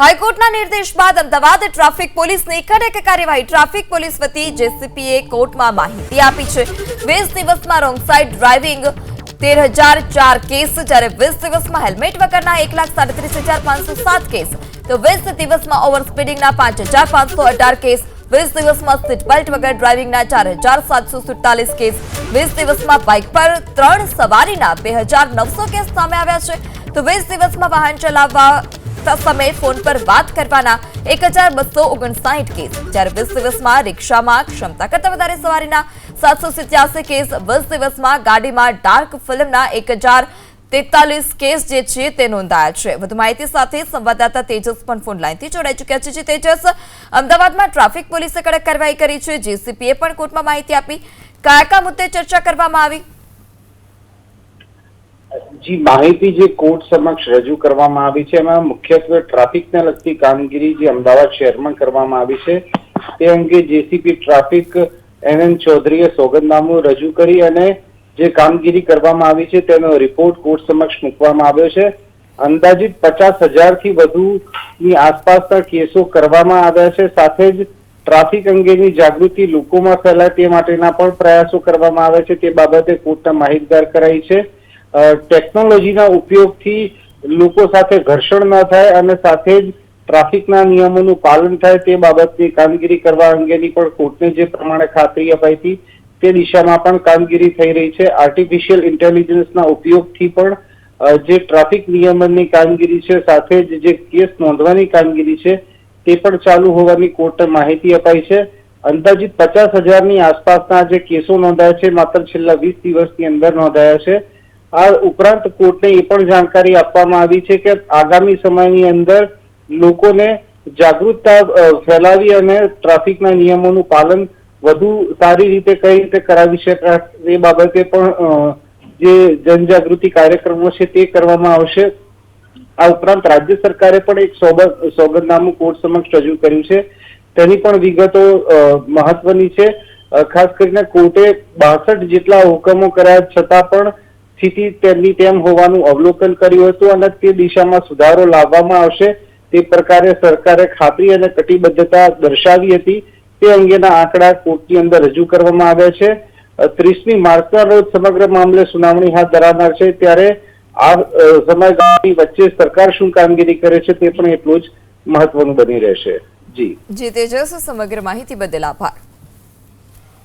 હાઈકોર્ટના નિર્દેશ બાદ અમદાવાદ ટ્રાફિક પોલીસની કડક કાર્યવાહી। ટ્રાફિક પોલીસ વતી જેસીપીએ કોર્ટમાં માહિતી આપી છે। 20 દિવસમાં રોંગ સાઇડ ડ્રાઇવિંગ 13,004 કેસ, જ્યારે 20 દિવસમાં હેલ્મેટ વગરના 1,37,507 કેસ, તો 20 દિવસમાં ઓવર સ્પીડિંગના 5,518 કેસ, 20 દિવસમાં સીટ બેલ્ટ વગર ડ્રાઇવિંગના 4,747 કેસ, 20 દિવસમાં બાઇક પર 3 સવારીના 2,900 કેસ સામે આવ્યા છે। તો 20 દિવસમાં વાહન ચલાવવા સમયે ફોન પર વાત કરવાના 1,259 કેસ, જ્યારે 20 દિવસમાં રિક્ષામાં ક્ષમતા કરતા વધારે સવારીના 787 કેસ, 20 દિવસમાં ગાડીમાં ડાર્ક ફિલ્મના 1,043 કેસ જે છે તે નોંધાયા છે। વધુ માહિતી સાથે સંવાદદાતા તેજસ પણ ફોન લાઈનથી જોડાઈ ચૂક્યા છે। તેજસ, અમદાવાદમાં ટ્રાફિક પોલીસે કડક કાર્યવાહી કરી છે, જેસીપીએ પણ કોર્ટમાં માહિતી આપી, કયા મુદ્દે ચર્ચા કરવામાં આવી? जी माहिती जे कोर्ट समक्ष रजू करवामां आवी छे एमां मुख्यत्वे ट्राफिकने लगती कामगीरी जे अमदावाद शहेरमां करवामां आवी छे ते अंगे जेसीपी ट्राफिक एन चौधरीए सोगंदनामું रजू करी अने जे कामगीरी करवामां आवी छे तेनो रिपोर्ट कोर्ट समक्ष मूकवामां આવ્યો છે। અંદાજિત 50,000 થી વધુની આસપાસના કેસો કરવામાં આવ્યા છે। સાથે જ ટ્રાફિક અંગેની જાગૃતિ લોકોમાં ફેલાય તે માટેના પણ પ્રયાસો કરવામાં આવે છે। તે બાબતે કોર્ટને માહિતગાર કરાઈ છે। ટેકનોલોજીના ઉપયોગથી લોકો સાથે ઘર્ષણ ન થાય અને સાથે જ ટ્રાફિકના નિયમોનું પાલન થાય તે બાબતની કામગીરી કરવા અંગેની પણ કોર્ટને જે પ્રમાણે ખાતરી અપાઈ હતી તે દિશામાં પણ કામગીરી થઈ રહી છે। આર્ટિફિશિયલ ઇન્ટેલિજન્સના ઉપયોગથી પણ જે ટ્રાફિક નિયમનની કામગીરી છે સાથે જ જે કેસ નોંધવાની કામગીરી છે તે પણ ચાલુ હોવાની કોર્ટને માહિતી અપાઈ છે। અંદાજિત 50,000ની આસપાસના જે કેસો નોંધાયા છે માત્ર છેલ્લા 20 દિવસની અંદર નોંધાયા છે। આ ઉપરાંત કોર્ટને એ પણ જાણકારી આપવામાં આવી છે કે આગામી સમયની અંદર લોકોને જાગૃતતા ફેલાવી અને ટ્રાફિકના નિયમોનું પાલન વધુ સારી રીતે કઈ રીતે કરાવી શકાય એ બાબતે પણ જે જનજાગૃતિ કાર્યક્રમો છે તે કરવામાં આવશે। આ ઉપરાંત રાજ્ય સરકારે પણ એક સોગંદનામું કોર્ટ સમક્ષ રજૂ કર્યું છે, તેની પણ વિગતો મહત્વની છે। ખાસ કરીને કોર્ટે 62 જેટલા હુકમો કર્યા છતાં પણ સ્થિતિ તેમની તેમ હોવાનું અવલોકન કર્યું હતું અને તે દિશામાં સુધારો લાવવામાં આવશે તે પ્રકારે સરકારે ખાતરી અને કટિબદ્ધતા દર્શાવી હતી। તે અંગેના આંકડા કોર્ટની અંદર રજૂ કરવામાં આવ્યા છે। 30મી માર્ચના રોજ સમગ્ર મામલે સુનાવણી હાથ ધરાનાર છે, ત્યારે આ સમયગાળાની વચ્ચે સરકાર શું કામગીરી કરે છે તે પણ એટલું જ મહત્વનું બની રહેશે। જી તેજસ, સમગ્ર માહિતી બદલ આભાર।